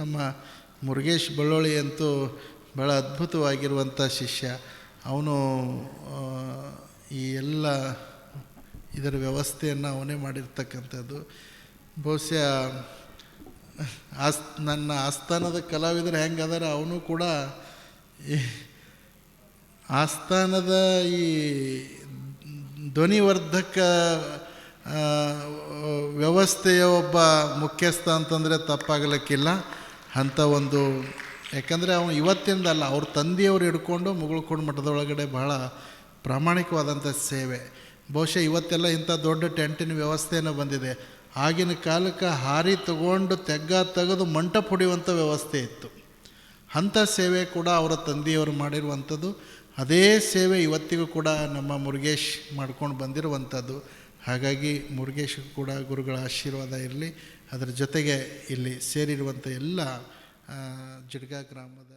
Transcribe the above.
ನಮ್ಮ ಮುರುಗೇಶ್ ಬಳ್ಳೋಳಿ ಅಂತೂ ಭಾಳ ಅದ್ಭುತವಾಗಿರುವಂಥ ಶಿಷ್ಯ. ಅವನು ಈ ಎಲ್ಲ ಇದರ ವ್ಯವಸ್ಥೆಯನ್ನು ಅವನೇ ಮಾಡಿರ್ತಕ್ಕಂಥದ್ದು. ಬಹುಶಃ ನನ್ನ ಆಸ್ಥಾನದ ಕಲಾವಿದರು ಹೆಂಗದಾರ ಅವನು ಕೂಡ ಈ ಆಸ್ಥಾನದ ಈ ಧ್ವನಿವರ್ಧಕ ವ್ಯವಸ್ಥೆಯ ಒಬ್ಬ ಮುಖ್ಯಸ್ಥ ಅಂತಂದರೆ ತಪ್ಪಾಗಲಿಕ್ಕಿಲ್ಲ. ಅಂಥ ಒಂದು, ಯಾಕಂದರೆ ಅವನು ಇವತ್ತಿಂದಲ್ಲ, ಅವ್ರ ತಂದೆಯವರು ಹಿಡ್ಕೊಂಡು ಮುಗುಳ್ಕೋಡು ಮಠದೊಳಗಡೆ ಬಹಳ ಪ್ರಾಮಾಣಿಕವಾದಂಥ ಸೇವೆ. ಬಹುಶಃ ಇವತ್ತೆಲ್ಲ ಇಂಥ ದೊಡ್ಡ ಟೆಂಟಿನ ವ್ಯವಸ್ಥೆಯನ್ನು ಬಂದಿದೆ. ಆಗಿನ ಕಾಲಕ್ಕೆ ಹಾರಿ ತಗೊಂಡು ತೆಗೆದು ಮಂಟಪ ಹೊಡೆಯುವಂಥ ವ್ಯವಸ್ಥೆ ಇತ್ತು. ಅಂಥ ಸೇವೆ ಕೂಡ ಅವರ ತಂದೆಯವರು ಮಾಡಿರುವಂಥದ್ದು. ಅದೇ ಸೇವೆ ಇವತ್ತಿಗೂ ಕೂಡ ನಮ್ಮ ಮುರುಗೇಶ್ ಮಾಡ್ಕೊಂಡು ಬಂದಿರುವಂಥದ್ದು. ಹಾಗಾಗಿ ಮುರುಗೇಶ್ ಕೂಡ ಗುರುಗಳ ಆಶೀರ್ವಾದ ಇರಲಿ. ಅದರ ಜೊತೆಗೆ ಇಲ್ಲಿ ಸೇರಿರುವಂಥ ಎಲ್ಲ ಜಿಡ್ಗ ಗ್ರಾಮದ